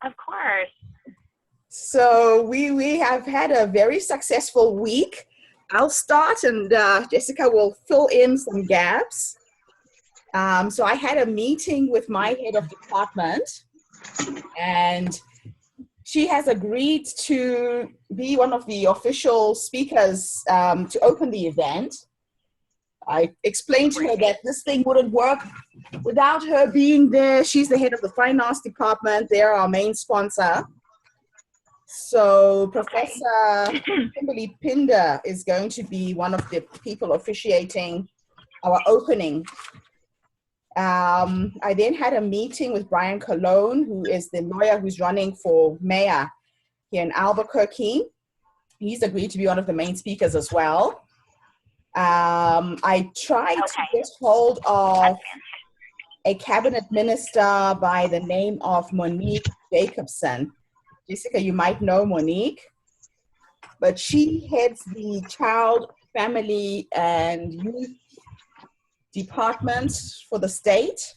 Of course. So we have had a very successful week. I'll start and Jessica will fill in some gaps. So I had a meeting with my head of department, and she has agreed to be one of the official speakers to open the event. I explained to her that this thing wouldn't work without her being there. She's the head of the finance department. They're our main sponsor. So Professor Kimberly Pinder is going to be one of the people officiating our opening. I then had a meeting with Brian Colon, who is the lawyer who's running for mayor here in Albuquerque. He's agreed to be one of the main speakers as well. I tried to get hold of a cabinet minister by the name of Monique Jacobson. Jessica, you might know Monique, but she heads the Child, Family, and Youth Department for the state.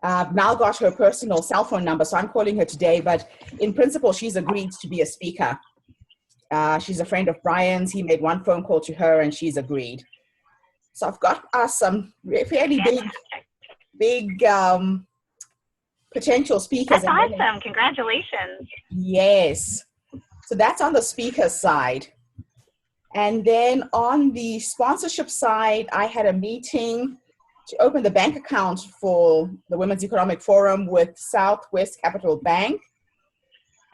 I've now got her personal cell phone number, so I'm calling her today, but in principle, she's agreed to be a speaker. She's a friend of Brian's. He made one phone call to her and she's agreed. So I've got some fairly big potential speakers. That's awesome. Congratulations. Yes. So that's on the speaker side. And then on the sponsorship side, I had a meeting to open the bank account for the Women's Economic Forum with Southwest Capital Bank.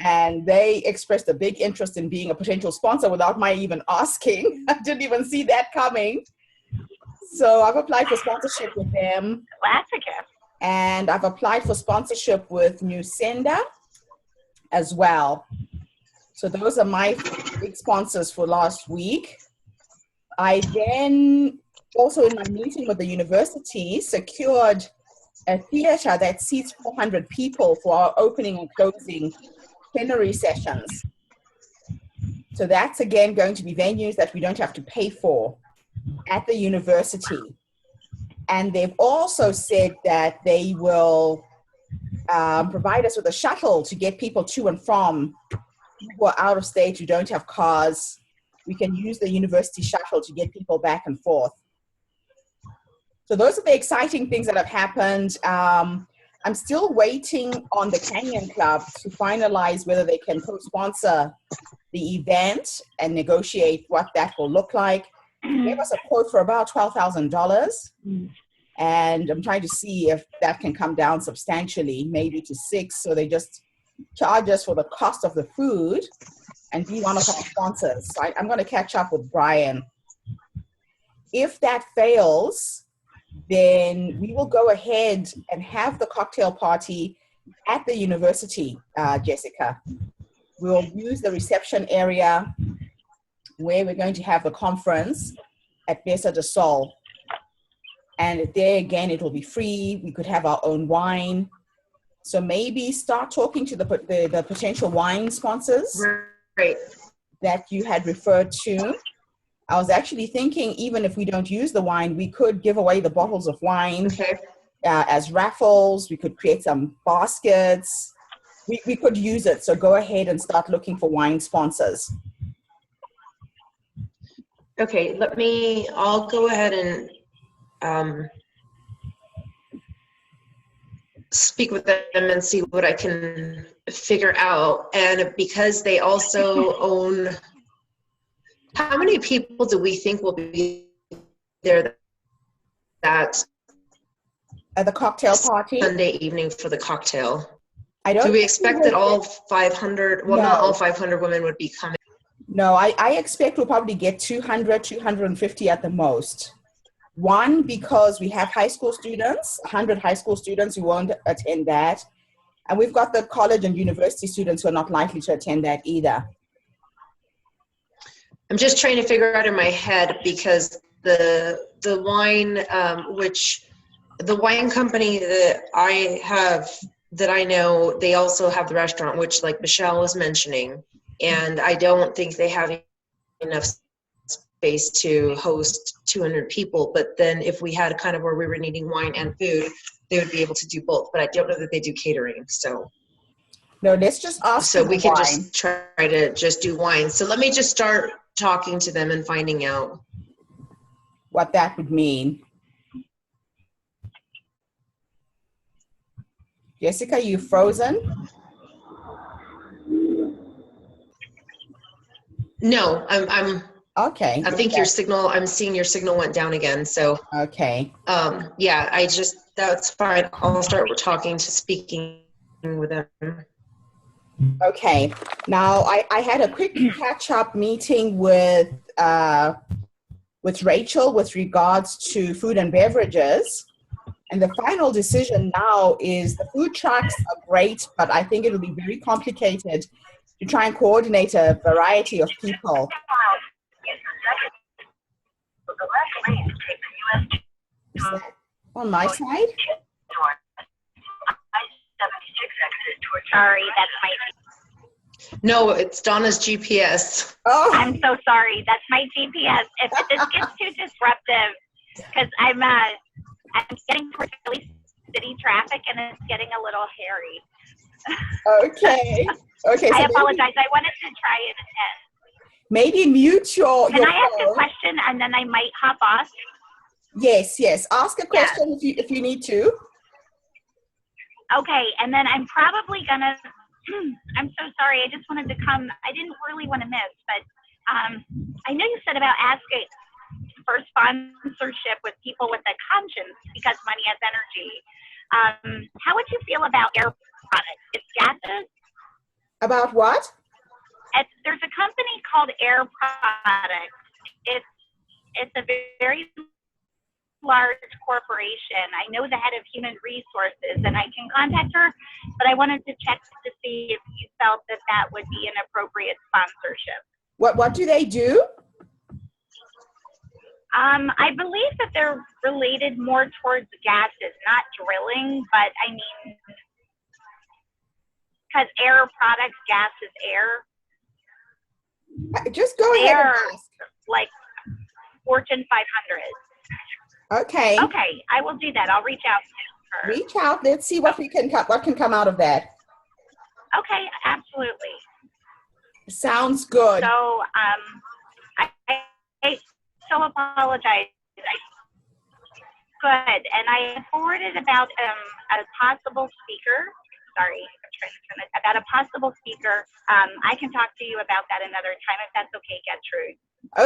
And they expressed a big interest in being a potential sponsor without my even asking. I didn't even see that coming. So I've applied for sponsorship with them. Classic. And I've applied for sponsorship with New Senda as well. So those are my big sponsors for last week. I then also in my meeting with the university secured a theater that seats 400 people for our opening and closing plenary sessions. So that's again going to be venues that we don't have to pay for at the university. And they've also said that they will provide us with a shuttle to get people to and from who are out of state, who don't have cars. We can use the university shuttle to get people back and forth. So those are the exciting things that have happened. I'm still waiting on the Canyon Club to finalize whether they can co-sponsor the event and negotiate what that will look like. They gave us a quote for about $12,000. And I'm trying to see if that can come down substantially, maybe to $6,000. So they just charge us for the cost of the food and be one of our sponsors. So I'm going to catch up with Brian. If that fails, then we will go ahead and have the cocktail party at the university, Jessica. We'll use the reception area where we're going to have the conference at Mesa de Sol. And there again, it will be free. We could have our own wine. So maybe start talking to the potential wine sponsors that you had referred to. I was actually thinking, even if we don't use the wine, we could give away the bottles of wine as raffles. We could create some baskets. We could use it. So go ahead and start looking for wine sponsors. Okay, I'll go ahead and speak with them and see what I can figure out. And because they also own, how many people do we think will be there at the cocktail party? Sunday evening for the cocktail. Do we expect that all 500, well, not all 500 women would be coming? No, I expect we'll probably get 200, 250 at the most. One, because we have high school students, 100 high school students who won't attend that. And we've got the college and university students who are not likely to attend that either. I'm just trying to figure out in my head, because the wine, the wine company that I know, they also have the restaurant, which like Michelle was mentioning, and I don't think they have enough space to host 200 people. But then if we had kind of where we were needing wine and food, they would be able to do both. But I don't know that they do catering. So No, let's just ask So for we the can wine. just try to just do wine. So let me just start talking to them and finding out. What that would mean. Jessica, you frozen? No, Okay. I think your signal, I'm seeing your signal went down again. So, Okay. yeah, that's fine. I'll start speaking with them. Okay. Now, I had a quick catch-up meeting with Rachel with regards to food and beverages. And the final decision now is the food trucks are great, but I think it'll be very complicated to try and coordinate a variety of people. Is that on my side? Sorry, that's my. No, it's Donna's GPS. Oh, I'm so sorry. That's my GPS. If this gets too disruptive, because I'm getting towards Philly city traffic and it's getting a little hairy. okay. Okay. So I apologize. I wanted to try it again. maybe mute your Can I ask a phone. question and then I might hop off? Yes, yes. Ask a question if you need to. Okay, and then I'm probably gonna. I'm so sorry. I just wanted to come. I didn't really want to miss, but I know you said about asking for sponsorship with people with a conscience because money has energy. How would you feel about air products? It's gases. About what? There's a company called Air Products. It's a very large corporation. I know the head of human resources and I can contact her, but I wanted to check to see if you felt that that would be an appropriate sponsorship. What do they do? I believe that they're related more towards gases, not drilling, but I mean, because air products, gas is air. Just go ahead and ask. Like Fortune 500. Okay. Okay, I will do that. I'll reach out to her. Reach out. Let's see what can come out of that. Okay, absolutely. Sounds good. So, I so apologize. Good, and I forwarded about a possible speaker. Sorry, I'm trying to turn it. About a possible speaker. I can talk to you about that another time if that's okay, Gertrude.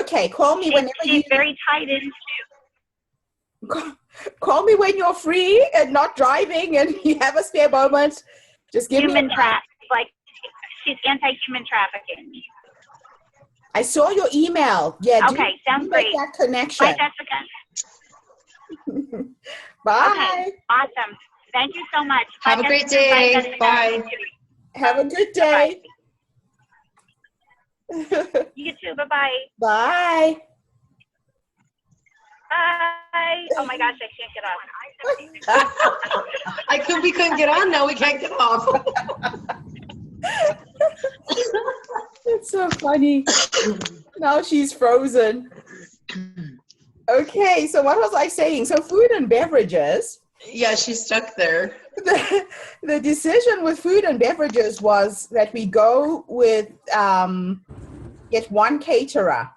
Okay, call me whenever she's very tied into. Call me when you're free and not driving and you have a spare moment. Just give me a like she's anti-human trafficking. I saw your email. Yeah. Okay, sounds great. Make that connection. Bye, Jessica. Bye. Okay, awesome. Thank you so much. Have a great day. Bye. Have a good day. You too. Bye-bye. Bye. Bye. Oh my gosh, I can't get off. We couldn't get on. Now we can't get off. It's so funny. Now she's frozen. Okay, so what was I saying? So food and beverages. Yeah, she's stuck there. The decision with food and beverages was that we go with get one caterer.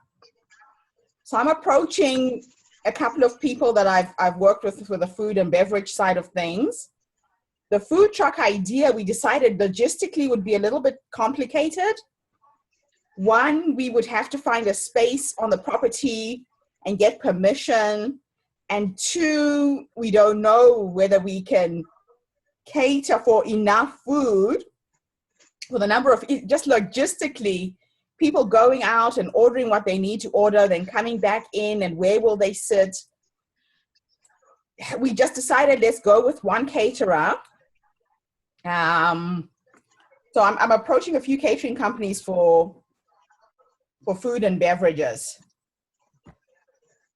So I'm approaching a couple of people that I've worked with for the food and beverage side of things. The food truck idea, we decided logistically would be a little bit complicated. One, we would have to find a space on the property and get permission. And two, we don't know whether we can cater for enough food for the number of, just logistically, people going out and ordering what they need to order, then coming back in, and where will they sit? We just decided let's go with one caterer. So I'm approaching a few catering companies for food and beverages.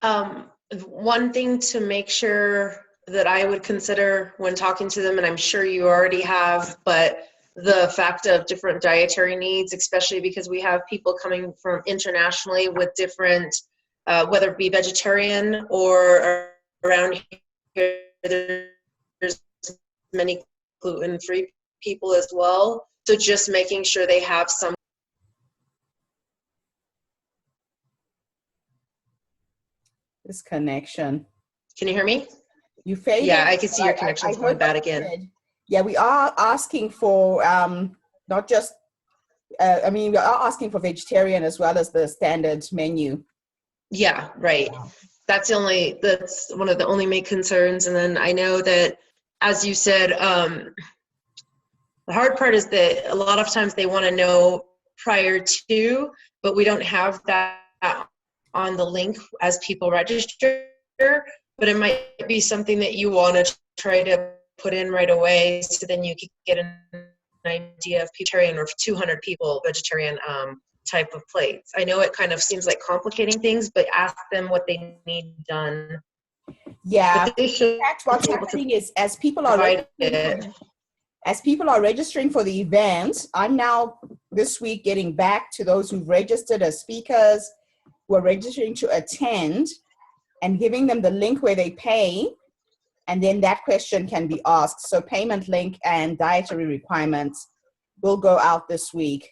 One thing to make sure that I would consider when talking to them, and I'm sure you already have, but the fact of different dietary needs, especially because we have people coming from internationally with different, whether it be vegetarian or around here, there's many gluten-free people as well. So just making sure they have some. This connection. Can you hear me? You faded. Yeah, I can see your connection's going bad again. Yeah, we are asking for not just, we are asking for vegetarian as well as the standard menu. Yeah, right. That's one of the only main concerns. And then I know that, as you said, the hard part is that a lot of times they want to know prior to, but we don't have that on the link as people register. But it might be something that you want to try to put in right away, so then you can get an idea of vegetarian or 200 people vegetarian type of plates. I know it kind of seems like complicating things, but ask them what they need done. Yeah. But they should. In fact, what's happening is as people are registering for the event, I'm now this week getting back to those who've registered as speakers, who are registering to attend, and giving them the link where they pay, and then that question can be asked. So payment link and dietary requirements will go out this week.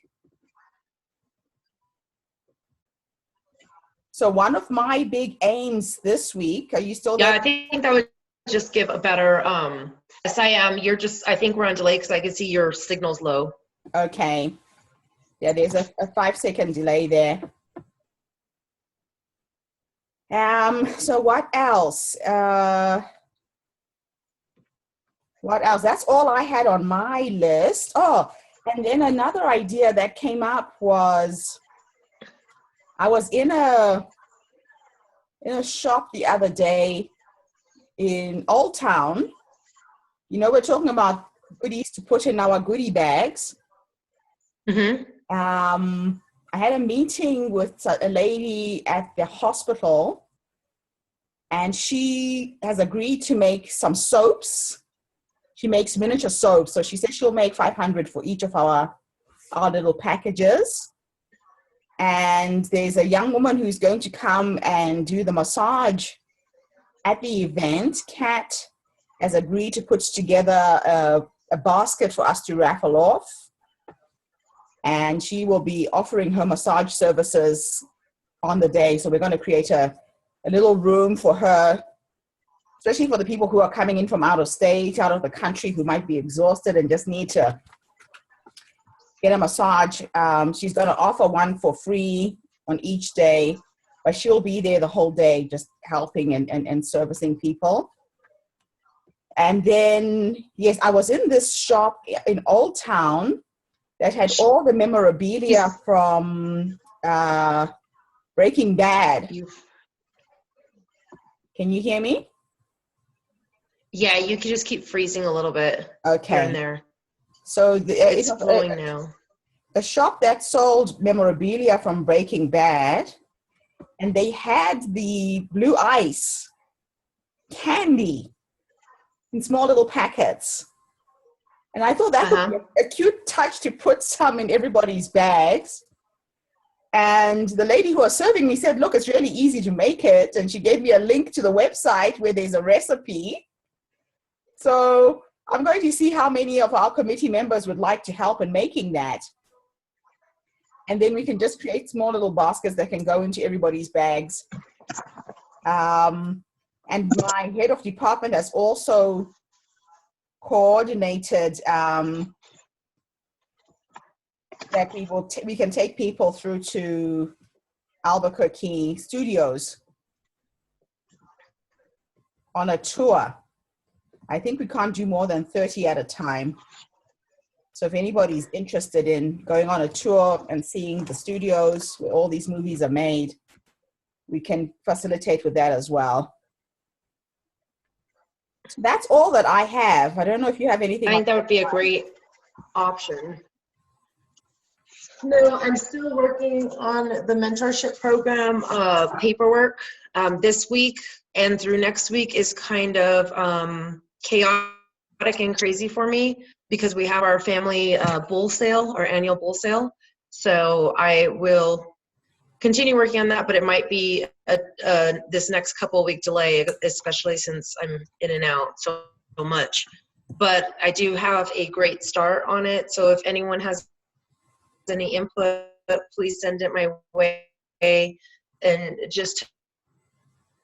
So one of my big aims this week, are you still there? Yeah, I think that would just give a better, yes, I am. I think we're on delay because I can see your signal's low. Okay. Yeah, there's a 5-second delay there. So what else? What else? That's all I had on my list. Oh, and then another idea that came up was I was in a shop the other day in Old Town. You know, we're talking about goodies to put in our goodie bags. Mm-hmm. I had a meeting with a lady at the hospital, and she has agreed to make some soaps. She makes miniature soaps. So she said she'll make 500 for each of our little packages. And there's a young woman who's going to come and do the massage at the event. Kat has agreed to put together a basket for us to raffle off. And she will be offering her massage services on the day. So we're going to create a little room for her, especially for the people who are coming in from out of state, out of the country, who might be exhausted and just need to get a massage. She's going to offer one for free on each day, but she'll be there the whole day just helping and servicing people. And then, yes, I was in this shop in Old Town that had all the memorabilia from Breaking Bad. Can you hear me? Yeah, you can just keep freezing a little bit. Okay. Here and there. So it's flowing now. A shop that sold memorabilia from Breaking Bad, and they had the Blue Ice candy in small little packets. And I thought that would be a cute touch to put some in everybody's bags. And the lady who was serving me said, look, it's really easy to make it. And she gave me a link to the website where there's a recipe. So I'm going to see how many of our committee members would like to help in making that. And then we can just create small little baskets that can go into everybody's bags. And my head of department has also coordinated that we can take people through to Albuquerque Studios on a tour. I think we can't do more than 30 at a time. So if anybody's interested in going on a tour and seeing the studios where all these movies are made, we can facilitate with that as well. So that's all that I have. I don't know if you have anything. I think that would be a great option. No, I'm still working on the mentorship program paperwork. This week and through next week is kind of chaotic and crazy for me because we have our family bull sale, our annual bull sale. So I will continue working on that, but it might be this next couple week delay, especially since I'm in and out so much. but I do have a great start on it. So if anyone has any input, please send it my way, and just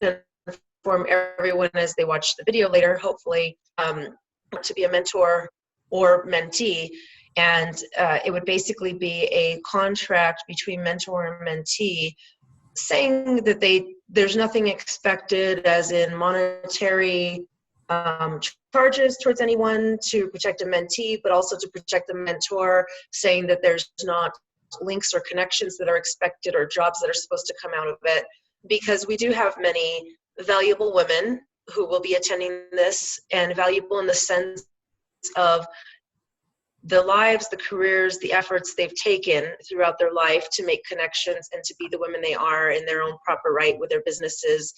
to inform everyone as they watch the video later, hopefully, to be a mentor or mentee. And it would basically be a contract between mentor and mentee saying that there's nothing expected as in monetary charges towards anyone to protect a mentee, but also to protect the mentor, saying that there's not links or connections that are expected or jobs that are supposed to come out of it, because we do have many valuable women who will be attending this, and valuable in the sense of the lives, the careers, the efforts they've taken throughout their life to make connections and to be the women they are in their own proper right with their businesses,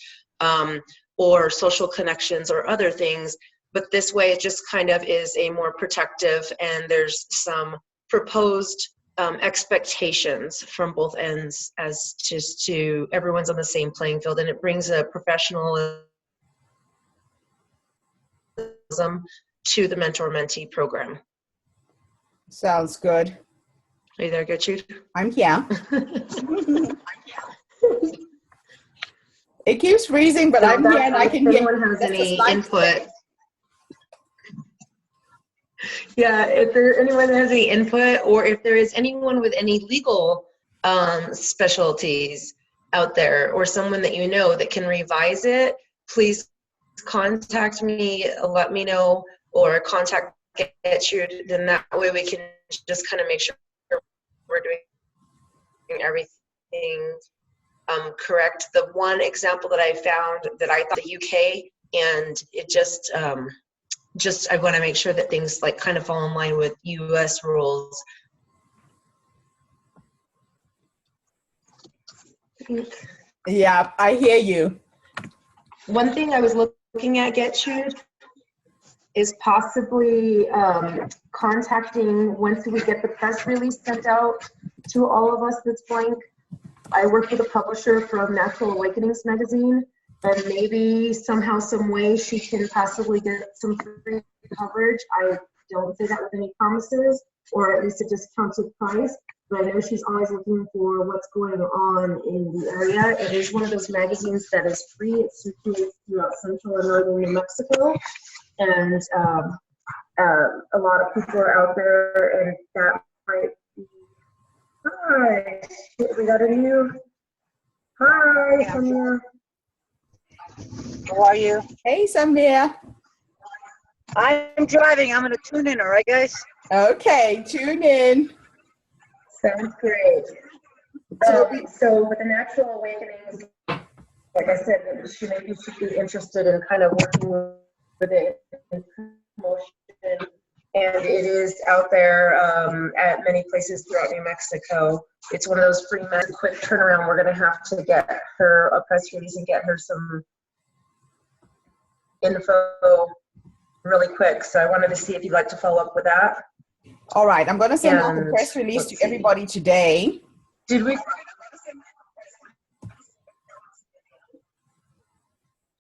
or social connections or other things. But this way it just kind of is a more protective, and there's some proposed expectations from both ends as just to everyone's on the same playing field, and it brings a professionalism to the mentor-mentee program. Sounds good. Are you there, Gertrude? I'm here. It keeps freezing, but I'm here and I can hear. If anyone has any input. Yeah, if anyone has any input, or if there is anyone with any legal specialties out there, or someone that you know that can revise it, please contact me, let me know, or contact Gertrude. Then that way we can just kind of make sure we're doing everything correct. The one example that I found that I thought the UK, and it just I want to make sure that things like kind of fall in line with US rules. Yeah, I hear you. One thing I was looking at, Gertrude, is possibly contacting, once we get the press release sent out to all of us that's blank. I work with a publisher from Natural Awakenings magazine, and maybe somehow, some way she can possibly get some free coverage. I don't say that with any promises, or at least a discounted price, but I know she's always looking for what's going on in the area. It is one of those magazines that is free. It circulates throughout central and northern New Mexico, and a lot of people are out there, and that might be. Hi, we got a new. Hi, Samir. How are you? Hey, Samir. I'm driving. I'm going to tune in, all right, guys? Okay, tune in. Sounds great. So with the Natural Awakenings, like I said, she maybe should be interested in kind of working with it in promotion. And it is out there at many places throughout New Mexico. It's one of those free, quick turnaround. We're going to have to get her a press release and get her some info really quick. So I wanted to see if you'd like to follow up with that. All right, I'm going to send out the And press release let's to see. everybody today. Did we?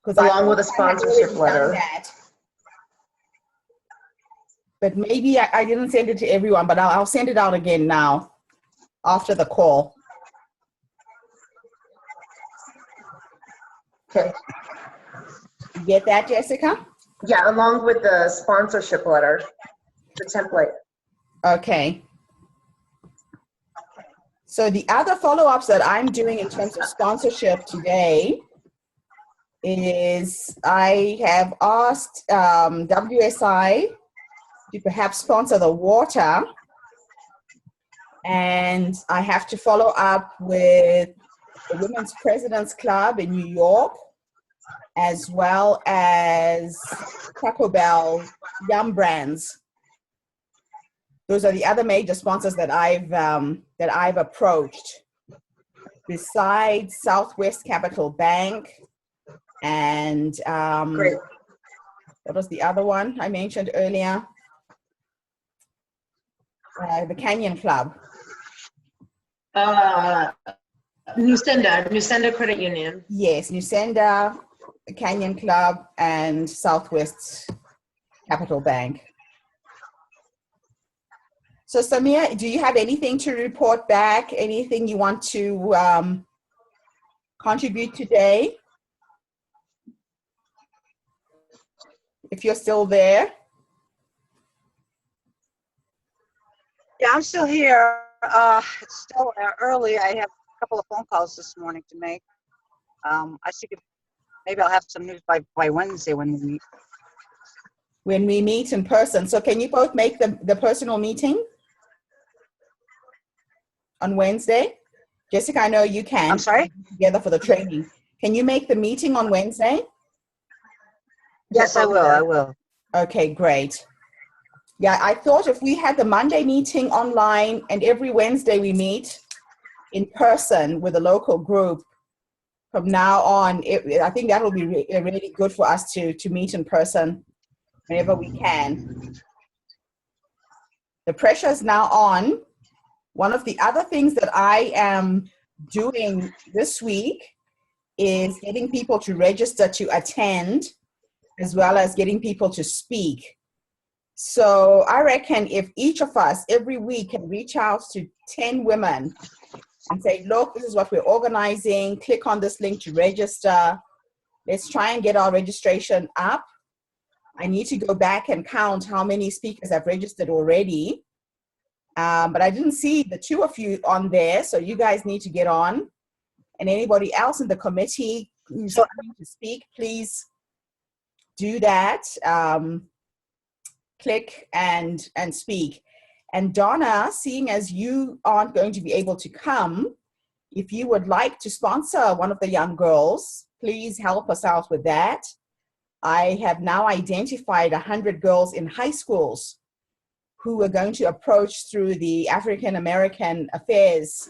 Along with a sponsorship letter. But maybe I didn't send it to everyone, but I'll send it out again now after the call. Okay. You get that, Jessica? Yeah, along with the sponsorship letter, the template. Okay. So the other follow-ups that I'm doing in terms of sponsorship today is I have asked WSI to perhaps sponsor the water, and I have to follow up with the Women's President's Club in New York, as well as Taco Bell Yum Brands. Those are the other major sponsors that I've approached. Besides Southwest Capital Bank and Great. what was the other one I mentioned earlier? The Canyon Club. Nusenda Credit Union. Yes, Nusenda, the Canyon Club, and Southwest Capital Bank. So Samia, do you have anything to report back? Anything you want to contribute today? If you're still there. Yeah, I'm still here. It's still early. I have a couple of phone calls this morning to make. I think maybe I'll have some news by Wednesday when we meet. When we meet in person. So can you both make the personal meeting on Wednesday? Jessica, I know you can. I'm sorry? Together for the training. Can you make the meeting on Wednesday? Yes, I will. I will. Okay, great. Yeah, I thought if we had the Monday meeting online and every Wednesday we meet in person with a local group, from now on, I think that will be really good for us to meet in person whenever we can. The pressure is now on. One of the other things that I am doing this week is getting people to register to attend, as well as getting people to speak. So I reckon if each of us every week can reach out to 10 women and say, look, this is what we're organizing, click on this link to register. Let's try and get our registration up. I need to go back and count how many speakers have registered already. But I didn't see the two of you on there, so you guys need to get on. And anybody else in the committee who's coming to speak, please do that. Click and speak. And Donna, seeing as you aren't going to be able to come, if you would like to sponsor one of the young girls, please help us out with that. I have now identified 100 girls in high schools who we're going to approach through the African American Affairs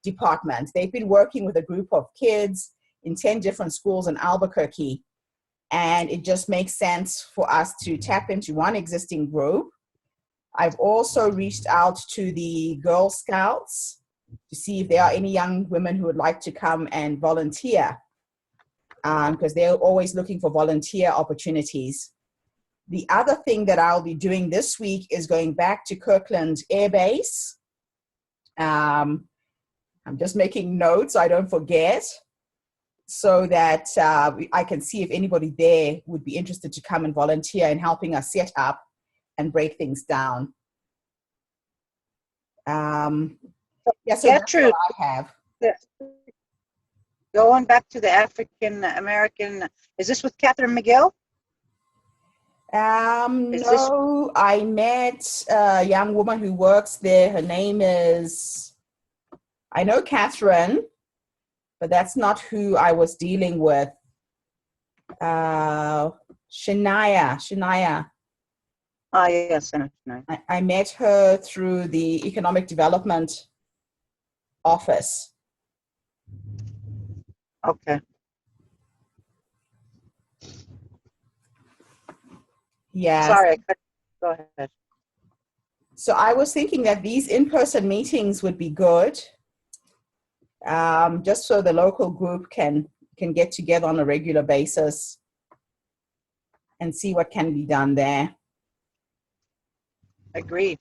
Department. They've been working with a group of kids in 10 different schools in Albuquerque. And it just makes sense for us to tap into one existing group. I've also reached out to the Girl Scouts to see if there are any young women who would like to come and volunteer, because they're always looking for volunteer opportunities. The other thing that I'll be doing this week is going back to Kirkland Air Base. I'm just making notes so I don't forget, so that I can see if anybody there would be interested to come and volunteer in helping us set up and break things down. Yeah, so that's what I have. Going back to the African American, is this with Catherine McGill? No, I met a young woman who works there. Her name is, I know Catherine, but that's not who I was dealing with. Shania. Oh, yes. I met her through the Economic Development Office. Okay. Yeah. Sorry, go ahead. So I was thinking that these in-person meetings would be good, just so the local group can get together on a regular basis and see what can be done there. Agreed.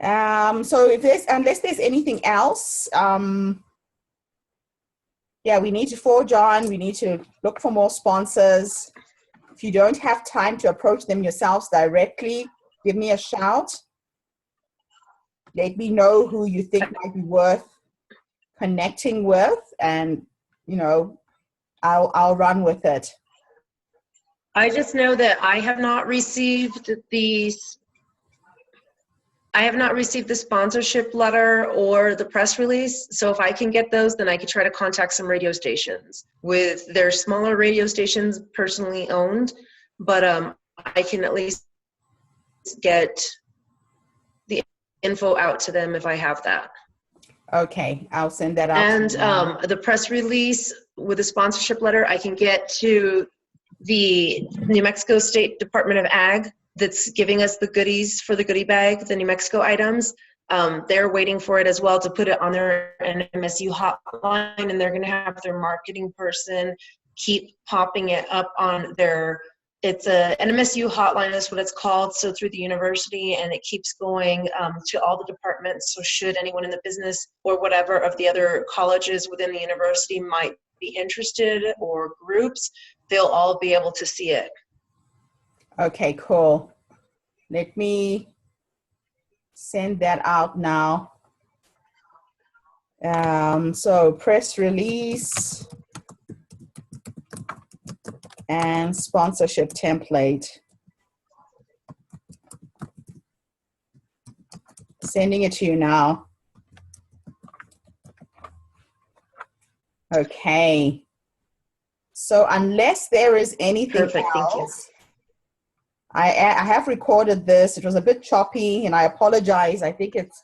So unless there's anything else, yeah, we need to forge on. We need to look for more sponsors. If you don't have time to approach them yourselves directly, give me a shout. Let me know who you think might be worth connecting with, and I'll run with it. I just know that I have not received the sponsorship letter or the press release. So if I can get those, then I could try to contact some radio stations. They're smaller radio stations, personally owned, but I can at least get the info out to them if I have that. Okay, I'll send that out. And the press release with the sponsorship letter, I can get to the New Mexico State Department of Ag that's giving us the goodies for the goodie bag, the New Mexico items. They're waiting for it as well to put it on their NMSU hotline, and they're going to have their marketing person keep popping it up on their, it's an MSU hotline is what it's called, so through the university, and it keeps going to all the departments. So should anyone in the business or whatever of the other colleges within the university might be interested, or groups, they'll all be able to see it. Okay, cool. Let me send that out now. So press release and sponsorship template. Sending it to you now. Okay. So unless there is anything Perfect, thank you. else, I have recorded this. It was a bit choppy, and I apologize. I think it's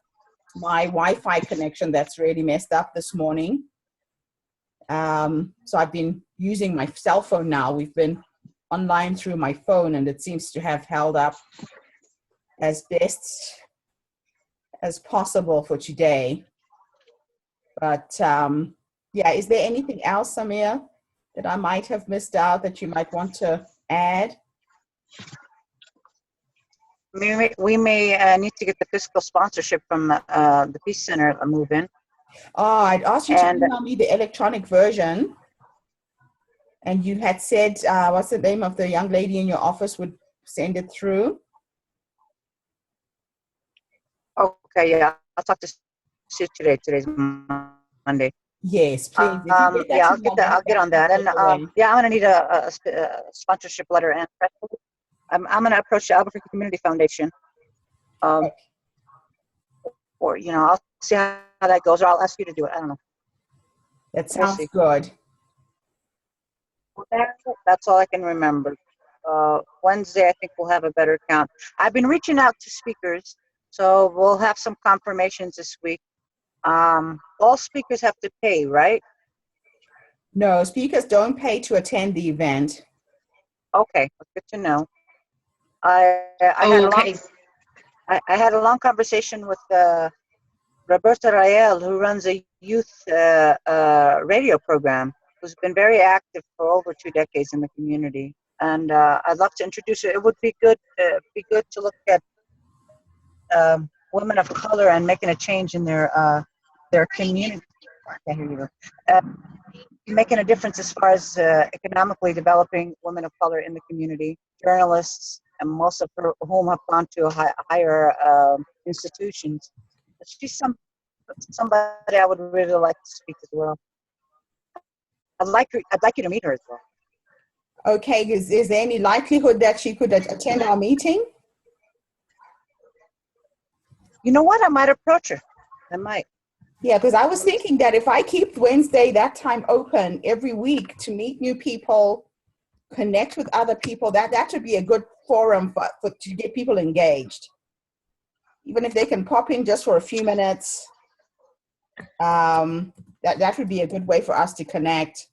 my Wi-Fi connection that's really messed up this morning. So I've been using my cell phone now. We've been online through my phone, and it seems to have held up as best as possible for today. But yeah, is there anything else, Samir, that I might have missed out that you might want to add? We may need to get the fiscal sponsorship from the Peace Center move in. Oh, I'd asked you to And- email me the electronic version. And you had said, what's the name of the young lady in your office would send it through? Okay, yeah, I'll talk to Sue today. Today's Monday. Yes, please. If you get that Yeah, to me, I'll get on that. And away. yeah, I'm gonna need a sponsorship letter and press release. I'm gonna approach the Albuquerque Community Foundation. Or I'll see how that goes, or I'll ask you to do it. I don't know. That We'll sounds see. good. That's all I can remember. Wednesday, I think we'll have a better count. I've been reaching out to speakers, so we'll have some confirmations this week. All speakers have to pay, right? No, speakers don't pay to attend the event. Okay, that's good to know. I had a long conversation with Roberta Rael, who runs a youth radio program, who's been very active for over 2 decades in the community. And I'd love to introduce her. It would be good to look at women of color and making a change in their community. Making a difference as far as economically developing women of color in the community, journalists, and most of whom have gone to higher institutions. But she's somebody I would really like to speak as well. I'd like you to meet her as well. Okay, is there any likelihood that she could attend our meeting? You know what? I might approach her. I might. Yeah, because I was thinking that if I keep Wednesday that time open every week to meet new people, connect with other people, that would be a good forum to get people engaged. Even if they can pop in just for a few minutes, that would be a good way for us to connect.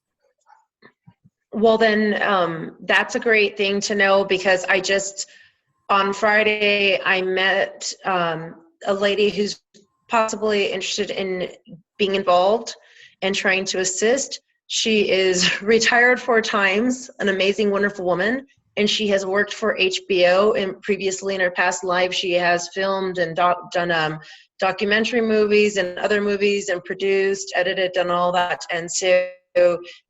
Well, then that's a great thing to know, because on Friday, I met a lady who's possibly interested in being involved and trying to assist. She is retired 4 times, an amazing, wonderful woman, and she has worked for HBO, and previously in her past life, she has filmed and done documentary movies and other movies, and produced, edited, done all that. And so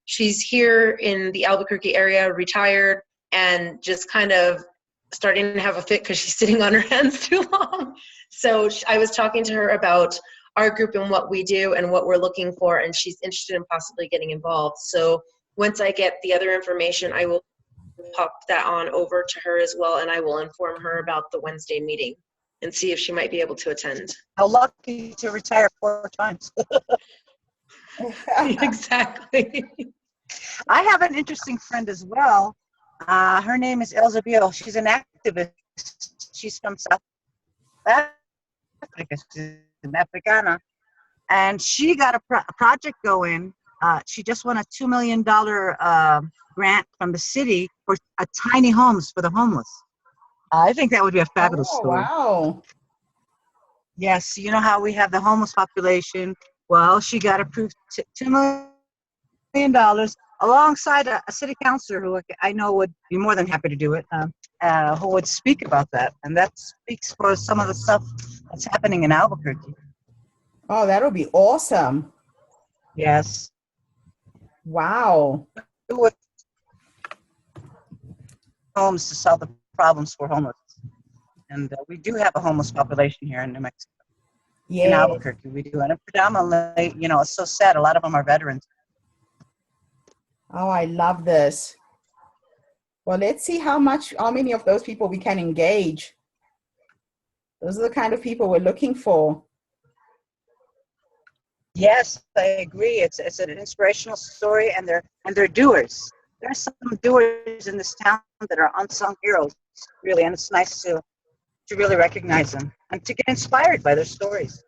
she's here in the Albuquerque area, retired, and just kind of starting to have a fit because she's sitting on her hands too long. So I was talking to her about our group and what we do and what we're looking for, and she's interested in possibly getting involved. So once I get the other information, I will pop that on over to her as well, and I will inform her about the Wednesday meeting and see if she might be able to attend. How lucky to retire 4 times. Exactly. I have an interesting friend as well. Her name is Elza Bio. She's an activist. She's from South Africa. She's an Africana. And she got a project going. She just won a $2 million grant from the city for tiny homes for the homeless. I think that would be a fabulous story. Wow. Yes, you know how we have the homeless population. Well, she got approved $2 million. alongside a city councilor who I know would be more than happy to do it, who would speak about that. And that speaks for some of the stuff that's happening in Albuquerque. Oh, that'll be awesome. Yes. Wow. With homes to solve the problems for homeless. And we do have a homeless population here in New Mexico. In Yeah. Albuquerque, we do. And predominantly, you know, it's so sad. A lot of them are veterans. Oh, I love this. Well, let's see how many of those people we can engage. Those are the kind of people we're looking for. Yes, I agree. It's an inspirational story, and they're doers. There's some doers in this town that are unsung heroes, really, and it's nice to really recognize them and to get inspired by their stories.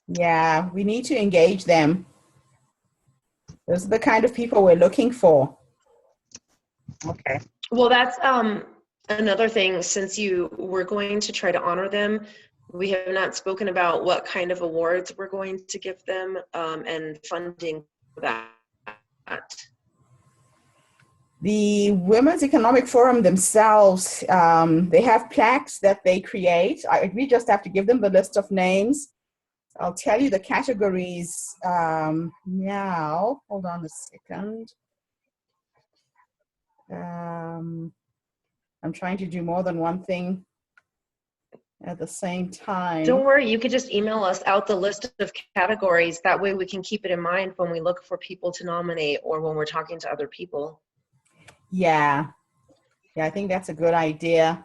Yeah, we need to engage them. Those are the kind of people we're looking for. Okay. Well, that's another thing. Since you were going to try to honor them, we have not spoken about what kind of awards we're going to give them and funding for that. The Women's Economic Forum themselves, they have plaques that they create. We just have to give them the list of names. I'll tell you the categories now. Hold on a second. I'm trying to do more than one thing at the same time. Don't worry, you could just email us out the list of categories. That way we can keep it in mind when we look for people to nominate or when we're talking to other people. Yeah, I think that's a good idea.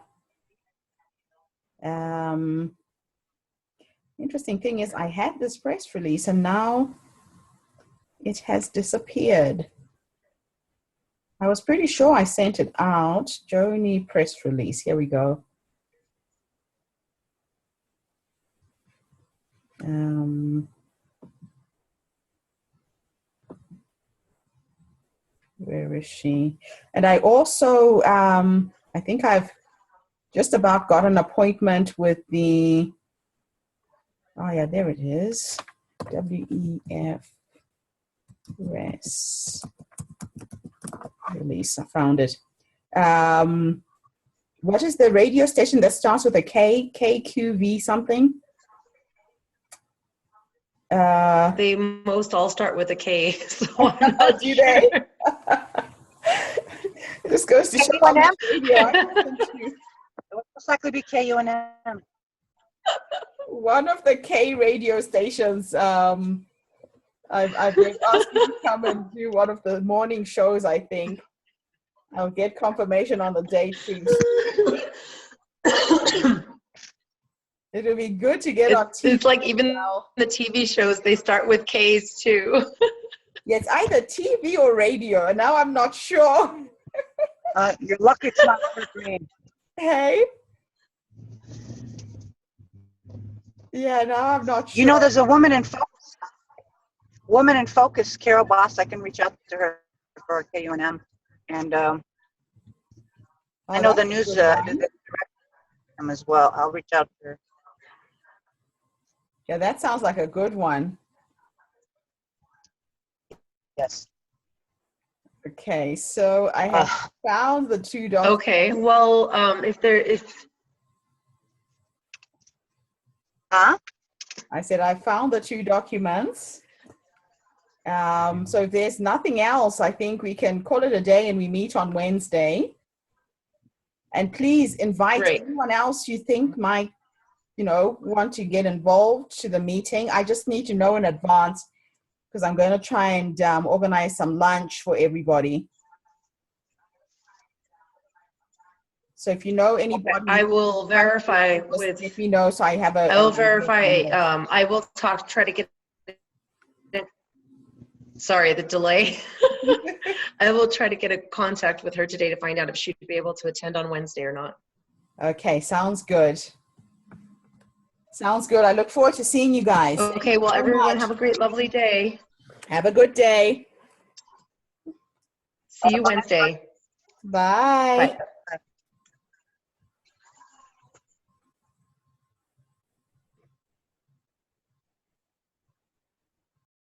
Interesting thing is I had this press release and now it has disappeared. I was pretty sure I sent it out. Joni press release. Here we go. Where is she? And I also, I think I've just about got an appointment with the, oh yeah, there it is. WEF press release. I found it. What is the radio station that starts with a K? KQV something? They most all start with a K. So I'm not do they? This goes to show how much radio I listen to. It would most likely be KUNM. One of the K radio stations, I've been asked to come and do one of the morning shows, I think. I'll get confirmation on the date too. It'll be good to get on TV. It's like even the TV shows, they start with Ks too. Yeah, it's either TV or radio, and now I'm not sure. You're lucky it's not green. Hey? Yeah, now I'm not sure. You know, there's a woman in focus. Woman in Focus, Carol Boss. I can reach out to her for KUNM. And I know the news director as well. I'll reach out to her. Yeah, that sounds like a good one. Yes. Okay, so I have found the two documents. Okay, well, Huh? I said I found the two documents. So if there's nothing else, I think we can call it a day and we meet on Wednesday. And please invite anyone else you think might, want to get involved to the meeting. I just need to know in advance because I'm going to try and organize some lunch for everybody. So if you know anybody, I will verify with. If you know, so I have a. I will verify. I will try to get. Sorry, the delay. I will try to get a contact with her today to find out if she'd be able to attend on Wednesday or not. Okay, sounds good. Sounds good. I look forward to seeing you guys. Okay, well, everyone have a great, lovely day. Have a good day. See you Wednesday. Bye. Bye.